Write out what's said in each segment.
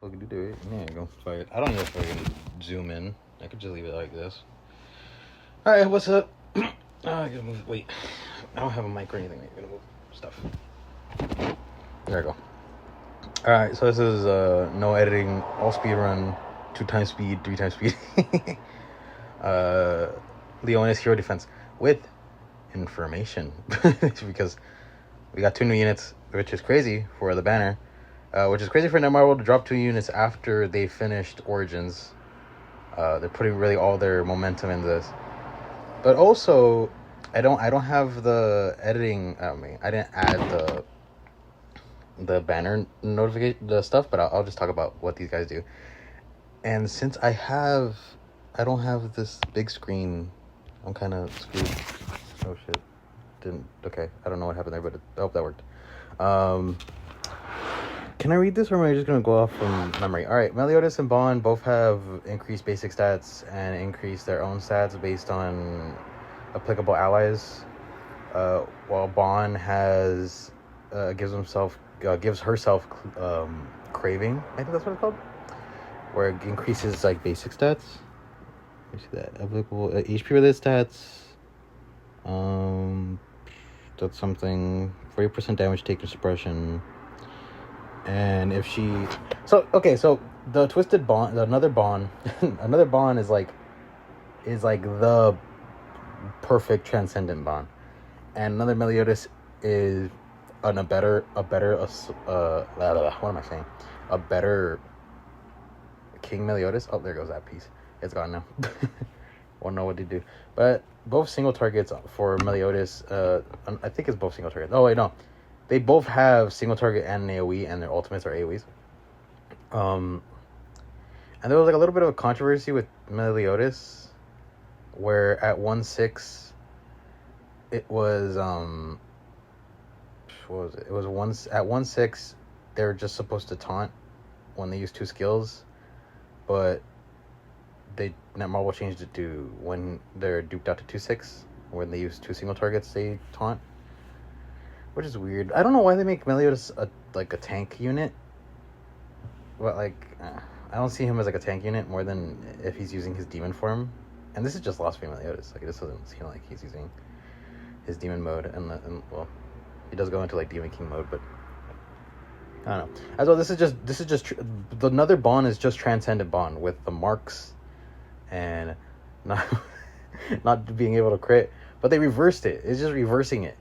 Fucking do it. There you go. Fuck it. I don't know if I can zoom in. I could just leave it like this. All right, what's up? I gotta move. Wait, I don't have a mic or anything. I gotta move stuff. There we go. All right, so this is no editing, all speed run, 2x speed, 3x speed. Leonis hero defense with information because we got 2 new units, which is crazy for the banner. Which is crazy for Netmarble to drop 2 units after they finished Origins. They're putting really all their momentum in this. But also, I don't have the editing. I didn't add the banner notification, the stuff. But I'll just talk about what these guys do. And since I don't have this big screen, I'm kind of screwed. Oh shit! Didn't. Okay, I don't know what happened there, but I hope that worked. Can I read this, or am I just going to go off from memory? All right, Meliodas and Bond both have increased basic stats and increased their own stats based on applicable allies. While Bond has gives herself craving. I think that's what it's called, where it increases like basic stats. You see that applicable HP related stats. That's something 40% damage taken suppression. And if she so the twisted bond, another bond another bond is like the perfect transcendent bond, and another Meliodas is a better what am I saying, a better King Meliodas. Oh, there goes that piece. It's gone now. Won't know what to do. But both single targets for Meliodas. I think it's both single targets. Oh wait, no. They both have single target and an AoE, and their ultimates are AoEs. And there was like a little bit of a controversy with Meliodas, where at 1/6, it was what was it? It was at 1/6, they're just supposed to taunt when they use 2 skills, but Netmarble changed it to when they're duped out to 2/6, when they use 2 single targets, they taunt. Which is weird. I don't know why they make Meliodas a tank unit. But I don't see him as like a tank unit more than if he's using his demon form. And this is just Lost Frame Meliodas. Like, this doesn't seem like he's using his demon mode. And well, he does go into like Demon King mode, but I don't know. As well, this is just the another bond is just Transcendent Bond with the marks and not not being able to crit. But they reversed it. It's just reversing it.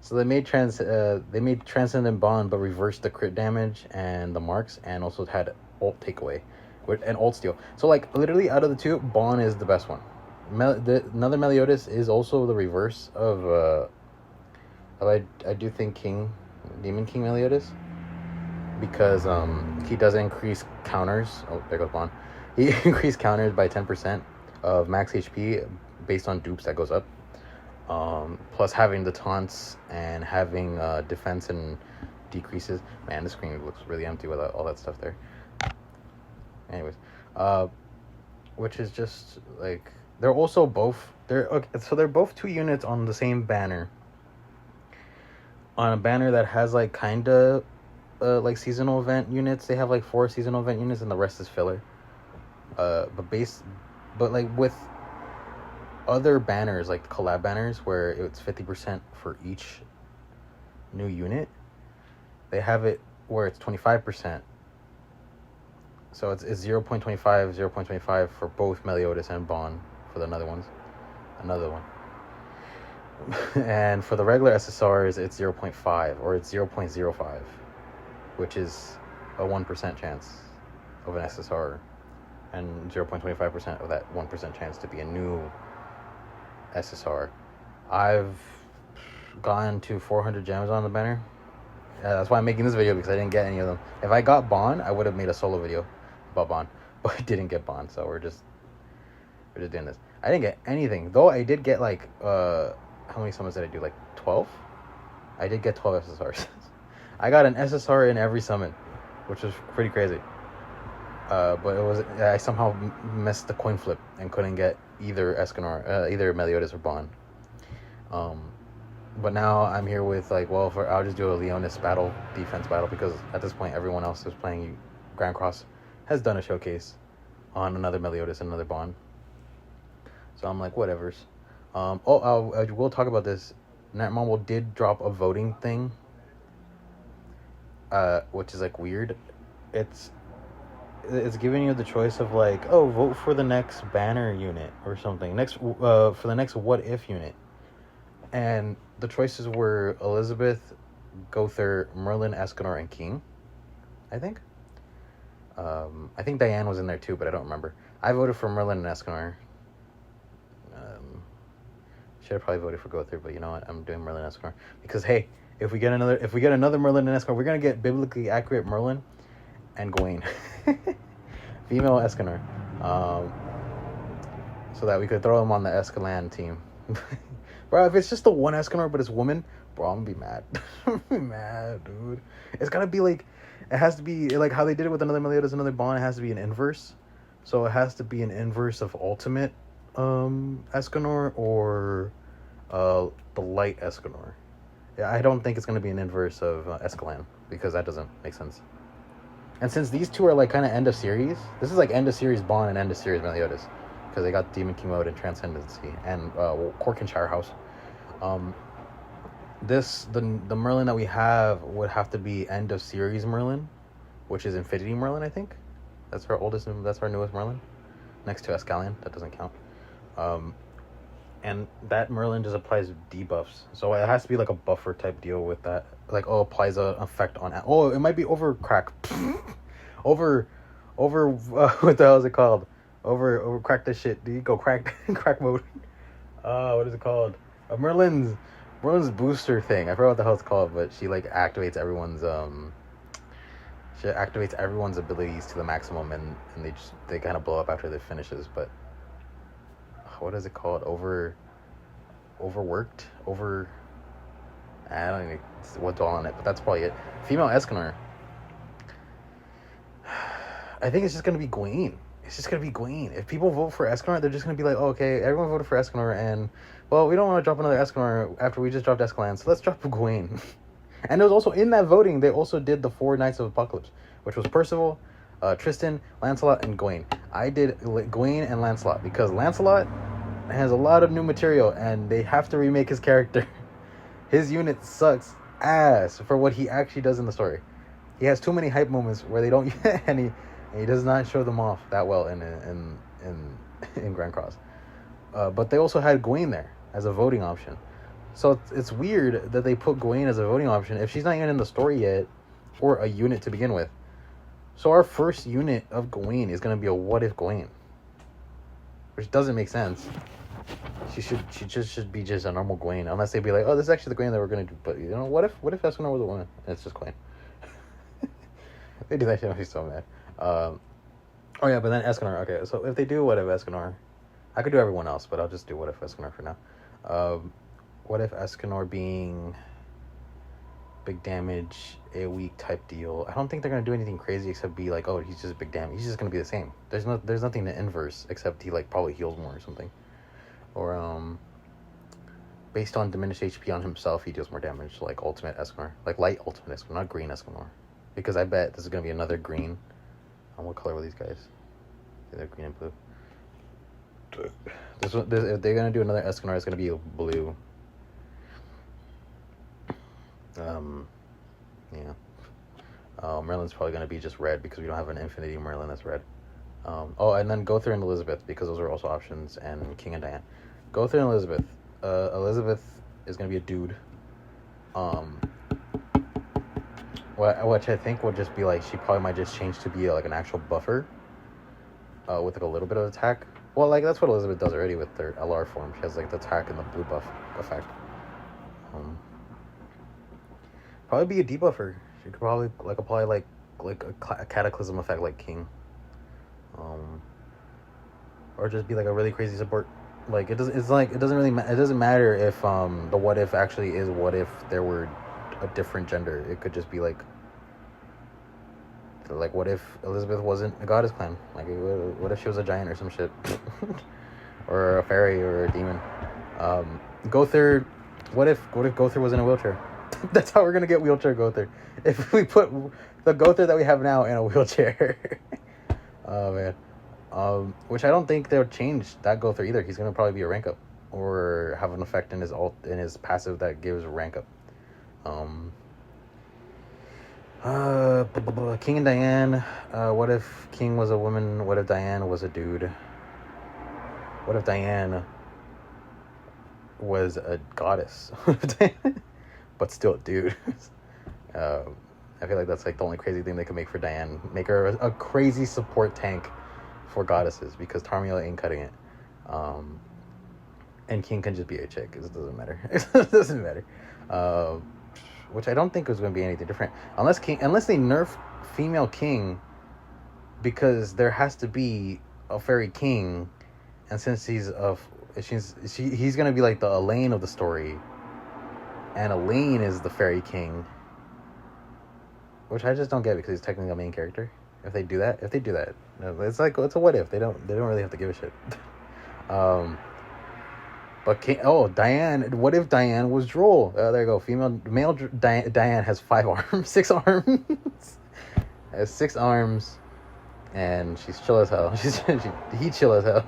So they made Transcendent Bond, but reversed the crit damage and the marks, and also had ult takeaway, and ult steal. So like literally out of the 2, Bond is the best one. Another Meliodas is also the reverse of I do think Demon King Meliodas, because he does increase counters. Oh, there goes Bond. He increased counters by 10% of max HP based on dupes that goes up. Plus having the taunts and having defense and decreases. Man, the screen looks really empty without all that stuff there. Anyways, which is just like they're both 2 units on the same banner. On a banner that has like kinda like seasonal event units. They have like 4 seasonal event units, and the rest is filler. But like with other banners, like collab banners, where it's 50% for each new unit, they have it where it's 25%. So it's 0.25, 0.25 for both Meliodas and Bond for the another one. And for the regular SSRs, it's 0.5 or it's 0.05, which is a 1% chance of an SSR, and 0.25% of that 1% chance to be a new SSR. I've gone to 400 gems on the banner. That's why I'm making this video, because I didn't get any of them. If I got Bond, I would have made a solo video about Bond, but I didn't get Bond, so we're just doing this. I didn't get anything, though. I did get like how many summons did I do? Like 12. I did get 12 SSRs. I got an SSR in every summon, which was pretty crazy. But I somehow missed the coin flip and couldn't get either either Meliodas or Bond. But now I'm here with I'll just do a Leonis defense battle, because at this point everyone else is playing Grand Cross. has done a showcase on another Meliodas and another Bond. So I'm like, whatever's. I will talk about this. Netmarble did drop a voting thing, which is like weird. It's giving you the choice of like, oh, vote for the next banner unit or something. For the next what if unit. And the choices were Elizabeth, Gowther, Merlin, Escanor, and King, I think. I think Diane was in there too, but I don't remember. I voted for Merlin and Escanor. Should have probably voted for Gowther, but you know what? I'm doing Merlin and Escanor because hey, if we get another Merlin and Escanor, we're gonna get biblically accurate Merlin and Gawain, female Escanor, so that we could throw them on the Escalan team. Bro, if it's just the one Escanor but it's woman, bro, I'm gonna be mad. I'm gonna be mad, dude. It's gotta be like, it has to be like how they did it with another Meliodas, another Bond. It has to be an inverse, so it has to be an inverse of ultimate Escanor or the light Escanor. Yeah, I don't think it's going to be an inverse of Escalan because that doesn't make sense. And since these two are like kind of end of series, this is like end of series Bond and end of series Meliodas because they got Demon King mode and Transcendency and Corkinshire House. The Merlin that we have would have to be end of series Merlin, which is Infinity Merlin, I think. That's our oldest and that's our newest Merlin, next to Escalion. That doesn't count. And that Merlin just applies debuffs, so it has to be like a buffer type deal with that. Like, applies an effect on. It might be over crack, over what the hell is it called? Over crack this shit. Do you go crack mode? What is it called? Merlin's booster thing. I forgot what the hell it's called, but she like activates everyone's abilities to the maximum, and they kind of blow up after they finishes, but. What is it called? Overworked? I don't even know what's all on it, but that's probably it. Female Escanor. I think it's just going to be Gawain. It's just going to be Gawain. If people vote for Escanor, they're just going to be like, oh, okay, everyone voted for Escanor, and, well, we don't want to drop another Escanor after we just dropped Escalon, so let's drop Gawain. And there was also, in that voting, they also did the 4 Knights of Apocalypse, which was Percival, Tristan, Lancelot, and Gawain. I did Gawain and Lancelot because Lancelot has a lot of new material and they have to remake his character. His unit sucks ass for what he actually does in the story. He has too many hype moments where they don't and he does not show them off that well in Grand Cross. But they also had Gawain there as a voting option. So it's weird that they put Gawain as a voting option if she's not even in the story yet or a unit to begin with. So our first unit of Gawain is going to be a what if Gawain, which doesn't make sense. She should be just a normal Gawain, unless they'd be like, oh, this is actually the Gawain that we're going to do. But you know, what if Escanor was a woman and it's just Gawain? They do that shit, I'll be so mad. Oh yeah, but then Escanor. Okay, so if they do what if Escanor, I could do everyone else, but I'll just do what if Escanor for now. What if Escanor being big damage, AoE type deal? I don't think they're gonna do anything crazy except be like, oh, he's just big damage. He's just gonna be the same. There's nothing to inverse except he like probably heals more or something, or based on diminished HP on himself, he deals more damage. Like ultimate Escanor, like light ultimate Escanor, not green Escanor, because I bet this is gonna be another green. What color were these guys? They're green and blue. If they're gonna do another Escanor, it's gonna be blue. Merlin's probably going to be just red because we don't have an Infinity Merlin that's red. And then Gowther and Elizabeth because those are also options, and King and Diane. Gowther and Elizabeth. Elizabeth is going to be a dude. Which I think will just be like, she probably might just change to be like an actual buffer with like a little bit of attack. Well, like that's what Elizabeth does already with her LR form. She has like the attack and the blue buff effect. Probably be a debuffer. She could probably like apply like a cataclysm effect like King, or just be like a really crazy support. Like it doesn't matter if the what if actually is what if there were a different gender. It could just be like what if Elizabeth wasn't a goddess clan? Like what if she was a giant or some shit, or a fairy or a demon? Gowther. What if Gowther was in a wheelchair? That's how we're gonna get wheelchair Gowther. If we put the Gowther that we have now in a wheelchair. Oh man. Which I don't think they'll change that Gowther either. He's gonna probably be a rank up, or have an effect in his passive that gives rank up. Um. King and Diane. What if King was a woman? What if Diane was a dude? What if Diane was a goddess, but still a dude? I feel like that's like the only crazy thing they could make for Diane. Make her a crazy support tank for goddesses, because Tarmiel ain't cutting it. And King can just be a chick. It doesn't matter. It doesn't matter. Which I don't think is going to be anything different, unless they nerf female King, because there has to be a fairy king, and since he's going to be like the Elaine of the story, and Elaine is the fairy king, which I just don't get, because he's technically a main character. If they do that, it's like, it's a what if. They don't really have to give a shit. But Diane. What if Diane was Droll? There you go. Male Diane has 5 arms, 6 arms, has 6 arms, and she's chill as hell. He chill as hell.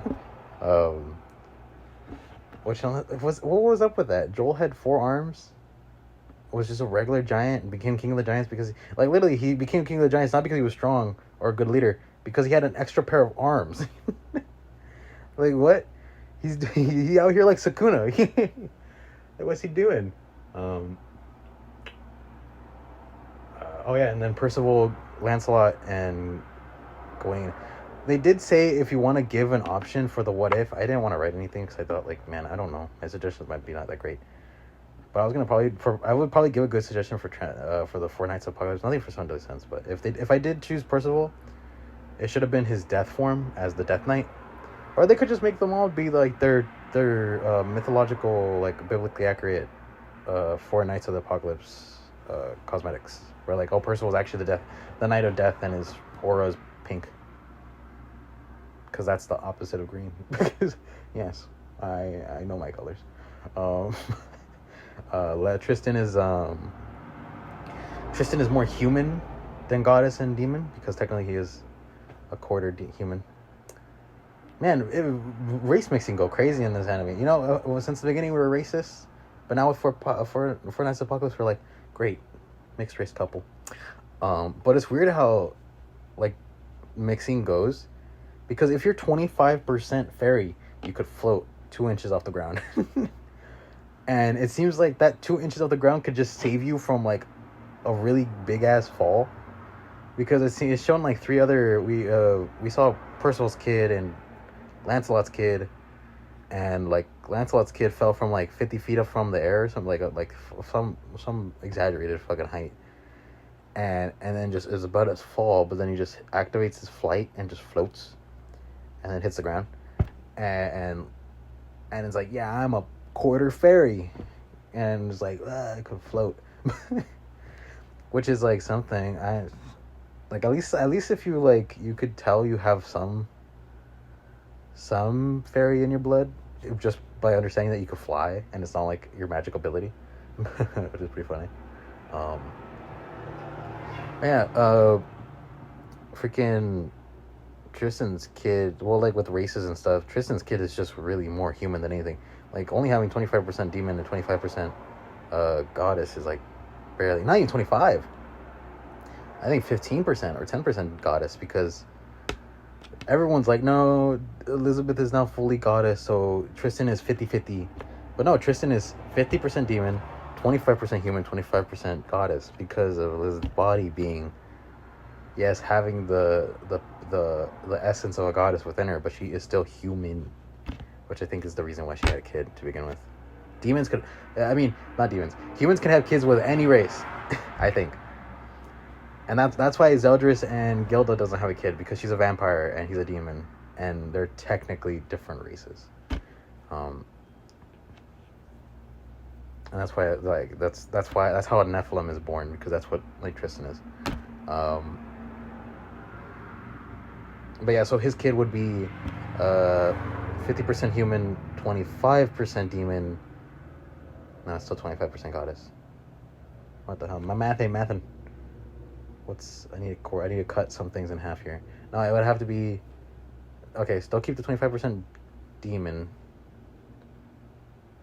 What was up with that? Joel had 4 arms. Was just a regular giant and became king of the giants because, like, literally, he became king of the giants not because he was strong or a good leader, because he had an extra pair of arms. Like, what? He out here like Sukuna. Like, what's he doing? Oh yeah, and then Percival, Lancelot, and Gawain. They did say if you want to give an option for the what if. I didn't want to write anything because I thought, like, man, I don't know. My suggestions might be not that great. But I would probably give a good suggestion for the 4 Knights of Apocalypse. Nothing for Sun Deadly Sins, but if I did choose Percival, it should have been his death form as the Death Knight, or they could just make them all be like their mythological, like, biblically accurate 4 Knights of the Apocalypse cosmetics, where, like, Percival's actually the Knight of Death, and his aura is pink, because that's the opposite of green. Yes, I know my colors. Tristan is more human than goddess and demon, because technically he is a quarter human. Man, race mixing go crazy in this anime. You know, since the beginning we were racist, but now with Four Knights of Apocalypse we're like, great, mixed race couple. But it's weird how, like, mixing goes, because if you're 25% fairy, you could float 2 inches off the ground. And it seems like that 2 inches off the ground could just save you from, like, a really big ass fall, because it's shown like 3 other. We saw Percival's kid and Lancelot's kid, and, like, Lancelot's kid fell from like 50 feet up from the air or something, like some exaggerated fucking height, and then just is about to fall, but then he just activates his flight and just floats, and then hits the ground, and it's like, yeah, I'm a quarter fairy, and it's like, I could float. Which is like something I like, at least if you, like, you could tell you have some fairy in your blood just by understanding that you could fly and it's not like your magic ability. Which is pretty funny. Freaking Tristan's kid, well, like, with races and stuff, Tristan's kid is just really more human than anything. Like, only having 25% demon and 25% goddess is, like, barely, not even 25. I think 15% or 10% goddess, because everyone's like, no, Elizabeth is now fully goddess, so Tristan is 50-50. But no, Tristan is 50% demon, 25% human, 25% goddess, because of his body being, yes, having the essence of a goddess within her, but she is still human, which I think is the reason why she had a kid to begin with. Humans can have kids with any race, I think. And that's why Zeldris and Gilda doesn't have a kid, because she's a vampire and he's a demon, and they're technically different races. And that's why, like, that's how a Nephilim is born, because that's what, like, Tristan is. But yeah, so his kid would be 50% human, 25% demon. No, it's still 25% goddess. What the hell? My math ain't mathin'. I need to cut some things in half here. No, it would have to be. Okay, still keep the 25% demon.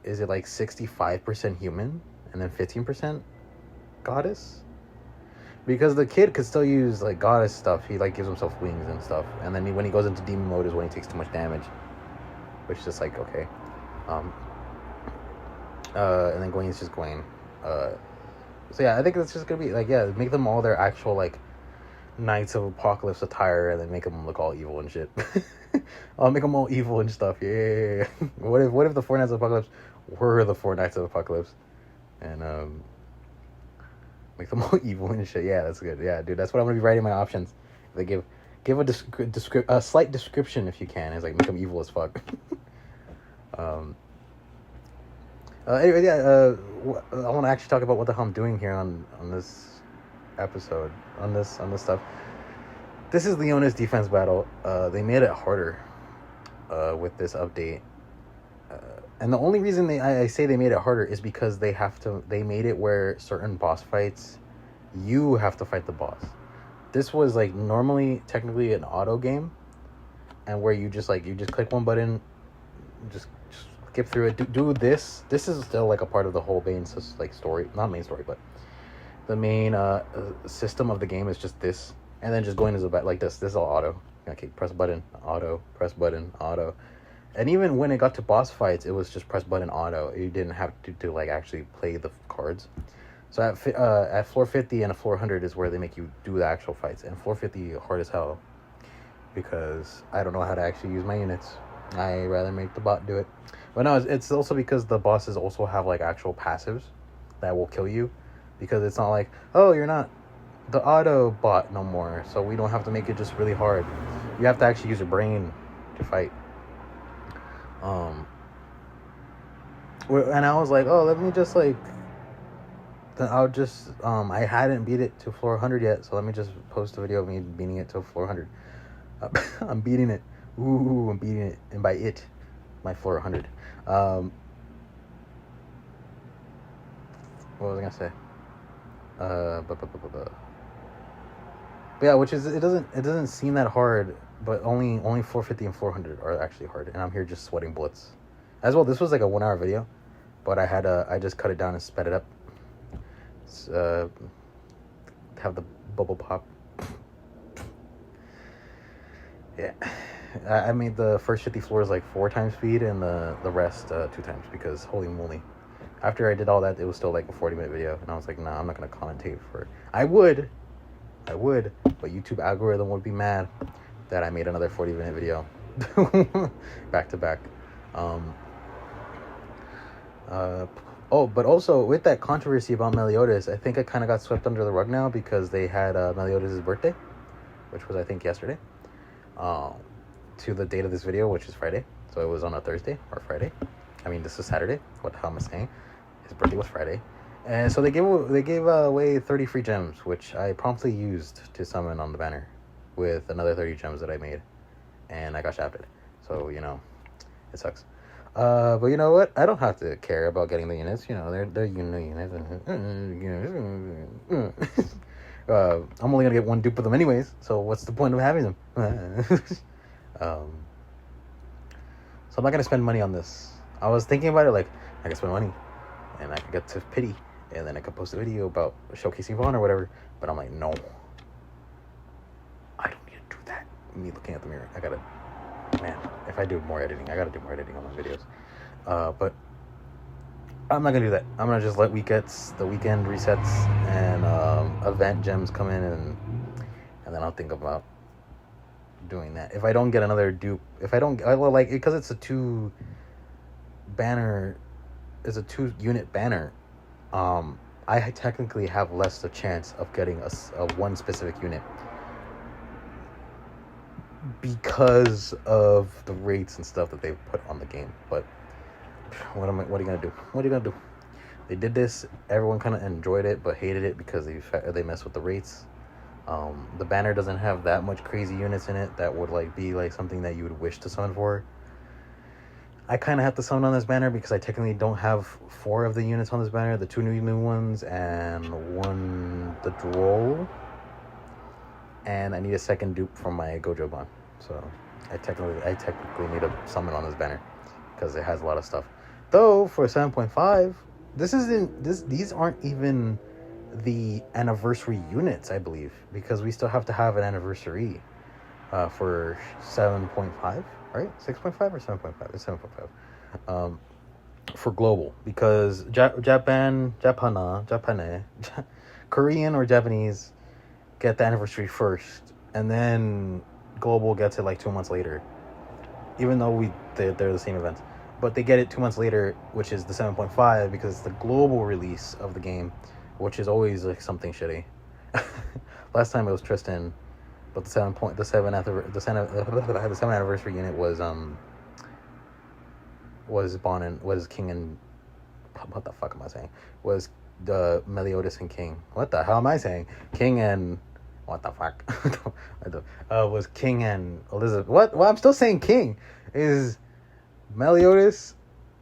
Is it like 65% human and then 15% goddess? Because the kid could still use like goddess stuff. He like gives himself wings and stuff, and then when he goes into demon mode is when he takes too much damage, which is just like okay. And then Gawain is just Gawain. So yeah, I think it's just gonna be like make them all their actual like Knights of Apocalypse attire, and then make them look all evil and shit. I'll make them all evil and stuff. Yeah. What if the four Knights of Apocalypse were the four Knights of Apocalypse, and make them all evil and shit. Yeah, that's good. Yeah, dude, that's what I'm gonna be writing my options. They give a slight description if you can. It's like make them evil as fuck. Anyway, I want to actually talk about what the hell I'm doing here on this episode, on this stuff. This is Leona's defense battle. They made it harder with this update. And the only reason I say they made it harder is because they made it where certain boss fights, you have to fight the boss. This was like normally technically an auto game, and where you just click one button, just skip through it. Do this. This is still like a part of the whole main like story, not main story, but the main system of the game is just this, and then just going as a like this. This is all auto. Okay, press button, auto, press button, auto. And even when it got to boss fights, it was just press button auto. You didn't have to like actually play the cards. So at floor 50 and floor 100 is where they make you do the actual fights. And floor 50 hard as hell because I don't know how to actually use my units. I rather make the bot do it. But no, it's also because the bosses also have like actual passives that will kill you, because it's not like, oh, you're not the auto bot no more, so we don't have to make it just really hard. You have to actually use your brain to fight. And I was like, oh, let me just like, then I'll just I hadn't beat it to floor 100 yet, so let me just post a video of me beating it to floor 100. I'm beating it. Ooh, I'm beating it, and by it, my floor 100. What was I gonna say? But yeah, which is it doesn't seem that hard, but only 450 and 400 are actually hard, and I'm here just sweating bullets. As well, this was like a 1 hour video, but I just cut it down and sped it up. Have the bubble pop. Yeah, I made the first 50 floors like 4 times speed, and the rest 2 times, because holy moly. After I did all that, it was still like a 40-minute video, and I was like, nah, I'm not gonna commentate for it. I would, but YouTube algorithm would be mad that I made another 40-minute video back to back. But also with that controversy about Meliodas, I think it kind of got swept under the rug now, because they had Meliodas' birthday, which was I think yesterday, to the date of this video, which is Friday. So it was on a Thursday or Friday. I mean, this is Saturday. What the hell am I saying? His birthday was Friday. And so they gave away 30 free gems, which I promptly used to summon on the banner with another 30 gems that I made, and I got shafted. So, you know, it sucks. But you know what? I don't have to care about getting the units. You know, they're units. I'm only gonna get 1 dupe of them anyways. So what's the point of having them? So I'm not gonna spend money on this. I was thinking about it, like I could spend money, and I could get to pity, and then I could post a video about showcasing Vaughn or whatever. But I'm like, no, I don't need to do that. Me looking at the mirror, man, if I do more editing, I gotta do more editing on my videos. But I'm not gonna do that. I'm gonna just let the weekend resets and event gems come in, and then I'll think about doing that. If I don't get another dupe, because it's a 2 unit banner, I technically have less a chance of getting a 1 specific unit, because of the rates and stuff that they've put on the game. But what are you gonna do? They did this, everyone kind of enjoyed it but hated it because they mess with the rates. The banner doesn't have that much crazy units in it that would like be like something that you would wish to summon for. I kind of have to summon on this banner because I technically don't have 4 of the units on this banner, the 2 new ones and 1 the droll. and I need a second dupe from my Gojo Bond. So I technically need a summon on this banner because it has a lot of stuff. Though for 7.5, these aren't even the anniversary units, I believe, because we still have to have an anniversary for 7.5, right? 6.5 or 7.5? It's 7.5. For global, because Japan, Korean or Japanese get the anniversary first, and then global gets it like 2 months later. Even though they're the same events, but they get it 2 months later, which is the 7.5, because it's the global release of the game, which is always like something shitty. Last time it was Tristan, but the 7 anniversary unit was King and what the fuck am I saying? Was the Meliodas and King. What the hell am I saying? King and what the fuck? Was King and Elizabeth. What? Well, I'm still saying King. Is Meliodas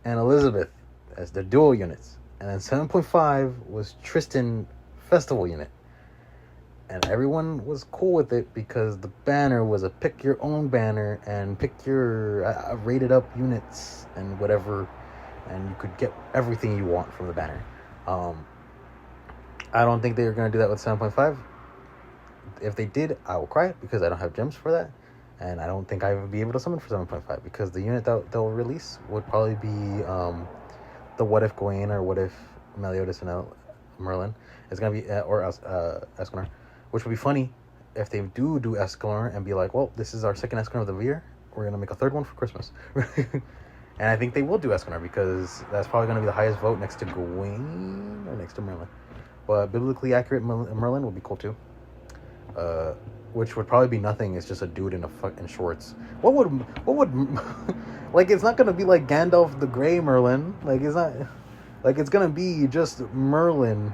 and Elizabeth as the dual units. And then 7.5 was Tristan Festival unit. And everyone was cool with it because the banner was a pick your own banner and pick your rated up units and whatever. And you could get everything you want from the banner. I don't think they're going to do that with 7.5. If they did, I will cry because I don't have gems for that. And I don't think I would be able to summon for 7.5 because the unit that they'll release would probably be the What If Gawain or What If Meliodas and Merlin. It's going to be, or Escanor, which would be funny if they do Escanor and be like, well, this is our second Escanor of the year. We're going to make a third one for Christmas. And I think they will do Escanor because that's probably going to be the highest vote next to Gawain or next to Merlin. But biblically accurate Merlin would be cool too. Which would probably be nothing. It's just a dude in shorts. What would like? It's not gonna be like Gandalf the Grey Merlin. Like it's not. Like it's gonna be just Merlin.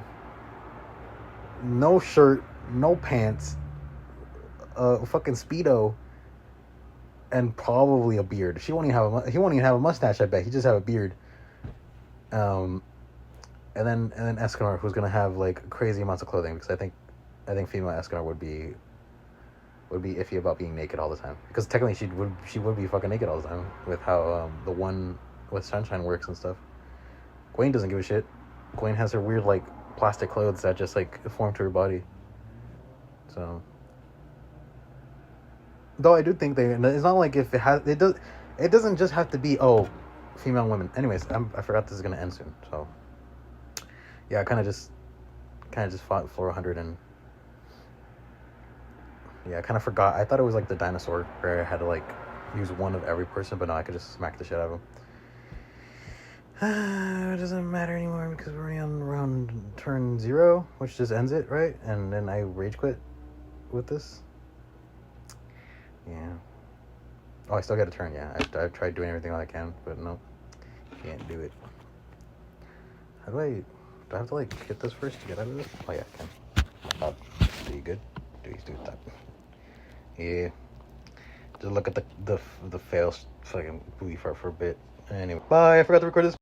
No shirt, no pants, fucking Speedo, and probably a beard. He won't even have a mustache. I bet he just have a beard. And then Escanor, who's gonna have like crazy amounts of clothing, because I think female Escanor would be iffy about being naked all the time, because technically she would be fucking naked all the time with how the one with Sunshine works and stuff. Gawain doesn't give a shit. Gawain has her weird like plastic clothes that just like form to her body. So, though I do think it's not like if it doesn't just have to be female and women. Anyways, I forgot this is gonna end soon. So yeah, I kind of just fought for 100 and. Yeah, I kind of forgot. I thought it was like the dinosaur where I had to like use one of every person, but no, I could just smack the shit out of them. It doesn't matter anymore because we're already on round turn 0, which just ends it, right? And then I rage quit with this. Yeah. Oh, I still got a turn, yeah. I've tried doing everything I can, but no. Can't do it. How do I have to like hit this first to get out of this? Oh yeah, I can. Are you good? Do that. Yeah. Just look at the fails fucking booty for a bit. Anyway, bye. I forgot to record this.